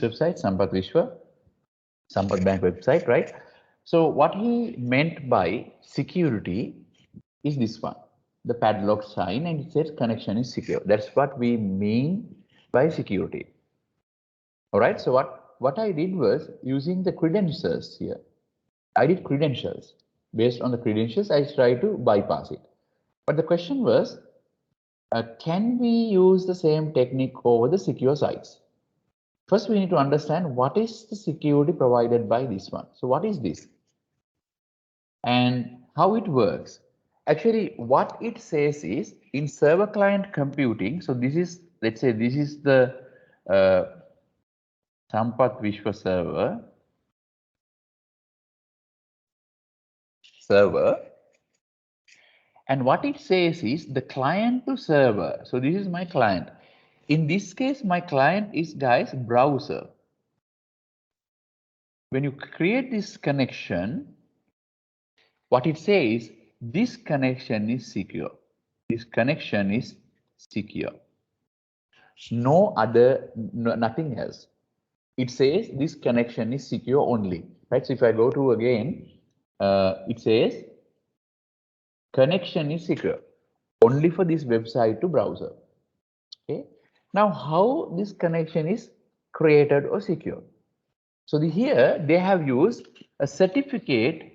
website, Sampath Bank website, right? So what he meant by security is this one, the padlock sign, and it says connection is secure. That's what we mean by security. All right. So what I did was using the credentials here. I did credentials. Based on the credentials, I tried to bypass it. But the question was, can we use the same technique over the secure sites? First, we need to understand what is the security provided by this one. So what is this? And how it works? Actually, what it says is in server client computing. So this is, let's say this is the Sampath Vishwa server. And what it says is the client to server. So this is my client. In this case, my client is, guys, browser. When you create this connection, what it says, this connection is secure. This connection is secure. No other, nothing else. It says this connection is secure only, right? So if I go to again, it says connection is secure only for this website to browser. Okay. Now, how this connection is created or secure? So here they have used a certificate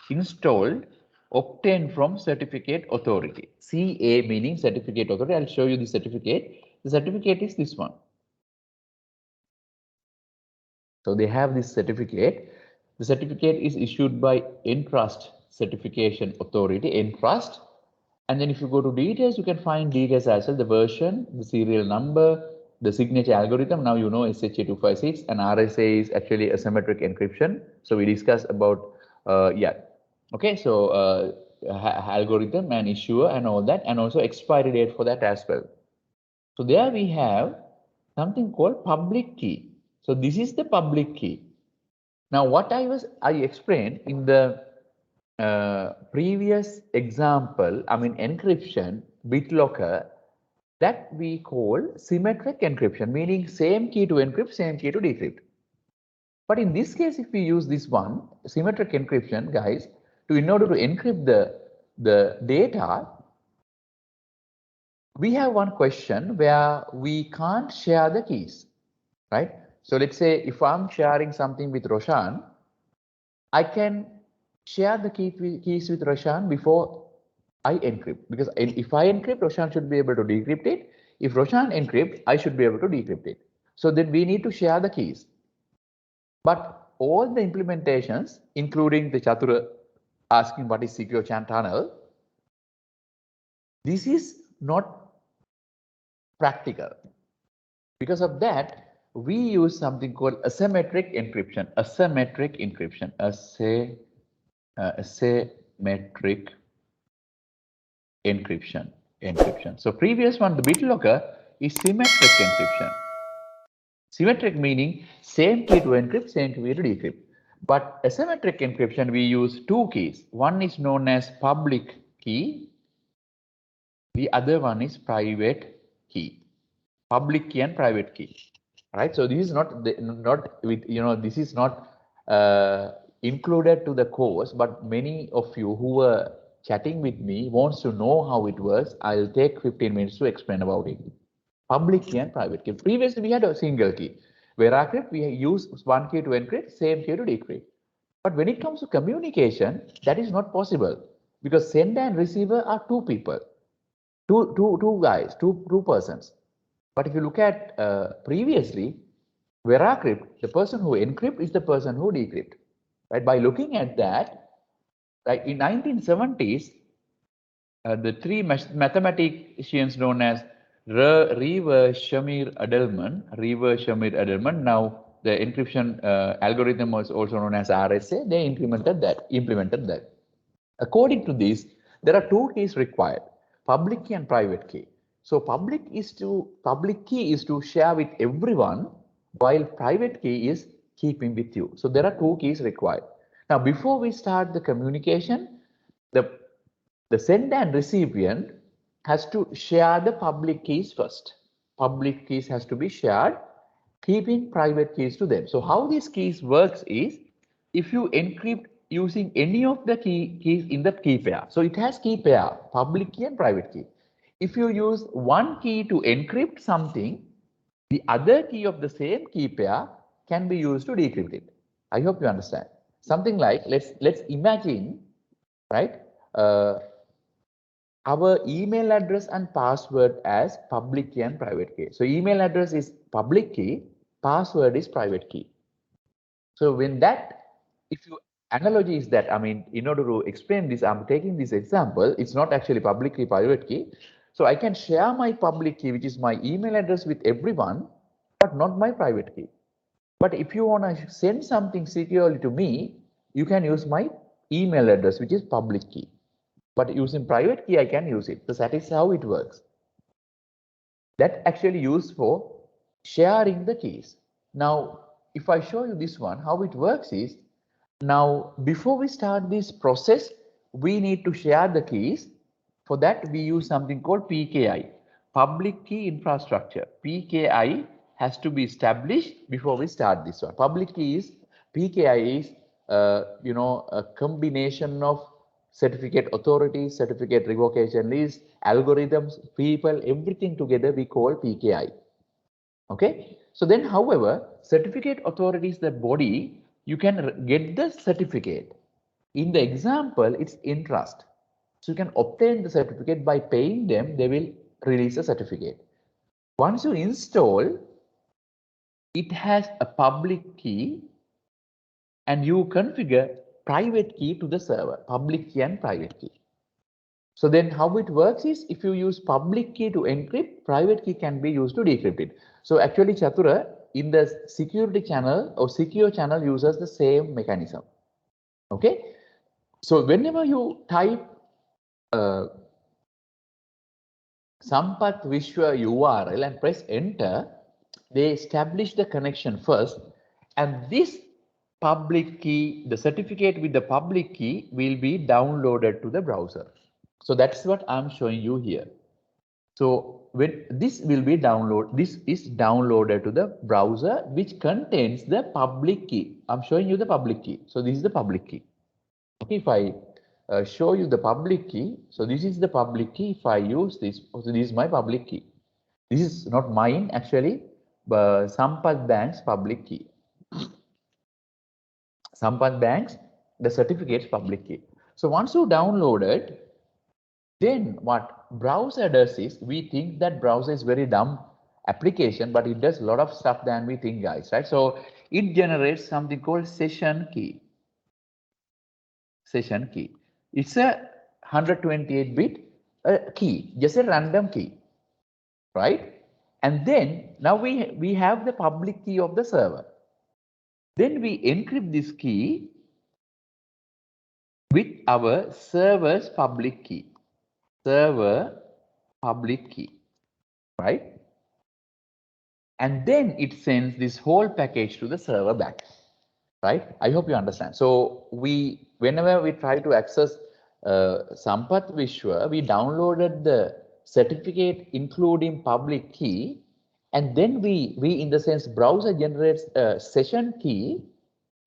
installed, obtained from certificate authority. CA meaning certificate authority. I'll show you the certificate. The certificate is this one. So they have this certificate. The certificate is issued by Entrust Certification Authority, Entrust. And then if you go to details, you can find details as well, the version, the serial number, the signature algorithm. Now you know SHA-256 and RSA is actually asymmetric encryption. So we discussed about, okay, so algorithm and issuer and all that, and also expiry date for that as well. So there we have something called public key. So this is the public key. Now what I explained in the previous example, I mean encryption, BitLocker, that we call symmetric encryption, meaning same key to encrypt, same key to decrypt. But in this case, if we use this one, symmetric encryption, guys, in order to encrypt the data, we have one question where we can't share the keys, right? So let's say if I'm sharing something with Roshan, I can share the keys with Roshan before I encrypt, because if I encrypt, Roshan should be able to decrypt it. If Roshan encrypt, I should be able to decrypt it. So then we need to share the keys. But all the implementations, including the Chatura asking what is secure channel, this is not practical. Because of that, we use something called asymmetric encryption. Asymmetric encryption. Asymmetric encryption. So previous one, the BitLocker, is symmetric encryption. Symmetric meaning same key to encrypt, same key to decrypt. But asymmetric encryption, we use two keys. One is known as public key. The other one is private key. Public key and private key. Right. So this is not with, this is not included to the course, but many of you who were chatting with me wants to know how it works. I'll take 15 minutes to explain about it. Public key and private key. Previously, we had a single key. Veracrypt, we use one key to encrypt, same key to decrypt. But when it comes to communication, that is not possible, because sender and receiver are two people, two guys, two persons. But if you look at previously, Veracrypt, the person who encrypt is the person who decrypt. Right? By looking at that, right, in 1970s, the three mathematicians known as Rever, Shamir, Edelman. Now the encryption algorithm was also known as RSA. They implemented that. According to this, there are two keys required: public key and private key. So public key is to share with everyone, while private key is keeping with you. So there are two keys required. Now, before we start the communication, the sender and recipient has to share the public keys first. Public keys has to be shared, keeping private keys to them. So how these keys works is, if you encrypt using any of the keys in the key pair. So it has key pair, public key and private key. If you use one key to encrypt something, the other key of the same key pair can be used to decrypt it. I hope you understand. Something like, let's imagine, right? Our email address and password as public key and private key. So email address is public key, password is private key. So when that, if you analogy is that, I mean, in order to explain this, I'm taking this example, it's not actually public key, private key. So I can share my public key, which is my email address, with everyone, but not my private key. But if you want to send something securely to me, you can use my email address, which is public key. But using private key, I can use it. So that is how it works. That actually used for sharing the keys. Now, if I show you this one, how it works is, now before we start this process, we need to share the keys. For that, we use something called PKI, public key infrastructure. PKI has to be established before we start this one. Public key is, PKI is, a combination of certificate authorities, certificate revocation list, algorithms, people, everything together we call PKI. Okay. So then, however, certificate authority is the body, you can get the certificate. In the example, it's interest. So you can obtain the certificate by paying them, they will release a certificate. Once you install, it has a public key and you configure private key to the server, public key and private key. So then how it works is, if you use public key to encrypt, private key can be used to decrypt it. So actually, Chatura, in the security channel or secure channel uses the same mechanism. Okay. So whenever you type Sampath Vishwa URL and press enter, they establish the connection first, and this public key, the certificate with the public key, will be downloaded to the browser. So that's what I'm showing you here. So when this will be this is downloaded to the browser, which contains the public key. I'm showing you the public key. So this is the public key. Okay, if I show you the public key, so this is the public key. If I use this, so this is my public key. This is not mine actually, but Sampath Bank's public key. Sampath Bank's, the certificate's public key. So once you download it, then what browser does is, we think that browser is very dumb application, but it does a lot of stuff than we think, guys, right? So it generates something called session key. Session key. It's a 128-bit key, just a random key, right? And then now we have the public key of the server. Then we encrypt this key with our server's public key. Server public key, right? And then it sends this whole package to the server back, right? I hope you understand. So whenever we try to access Sampath Vishwa, we downloaded the certificate including public key, and then we in the sense browser generates a session key,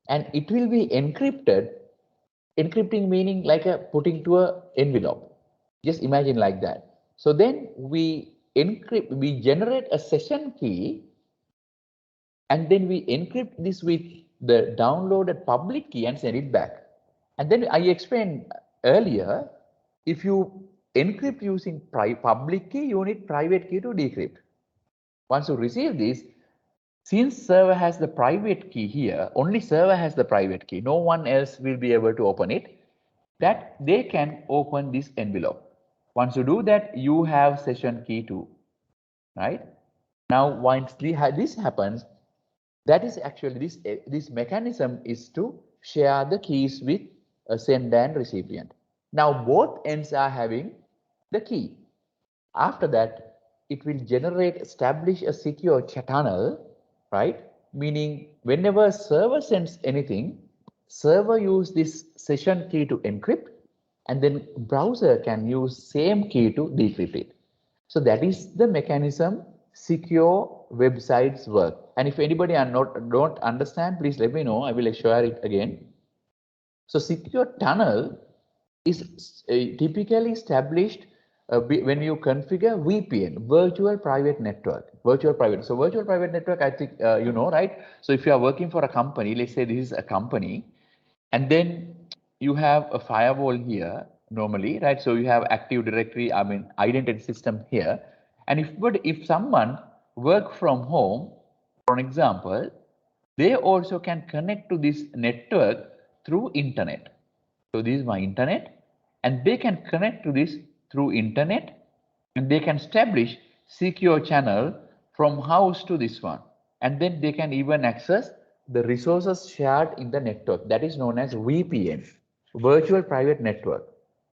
and it will be encrypted. Encrypting meaning like a putting to a envelope. Just imagine like that. So then we generate a session key, and then we encrypt this with the downloaded public key and send it back. And then I explained earlier, if you encrypt using public key, you need private key to decrypt. Once you receive this, since server has the private key here, only server has the private key, no one else will be able to open it, that they can open this envelope. Once you do that, you have session key too, right? Now, once this happens, that is actually this mechanism is to share the keys with a sender and recipient. Now, both ends are having the key. After that, it will establish a secure channel, right? Meaning whenever server sends anything, server use this session key to encrypt, and then browser can use same key to decrypt it. So that is the mechanism secure websites work. And if anybody don't understand, please let me know. I will share it again. So secure tunnel is typically established when you configure VPN, virtual private network, virtual private. So virtual private network, I think you know, right? So if you are working for a company, let's say this is a company, and then you have a firewall here normally, right? So you have Active Directory, I mean identity system here. And if someone work from home, for an example, they also can connect to this network through internet. So this is my internet, and they can connect to this through internet, and they can establish secure channel from house to this one, and then they can even access the resources shared in the network. That is known as VPN, virtual private network.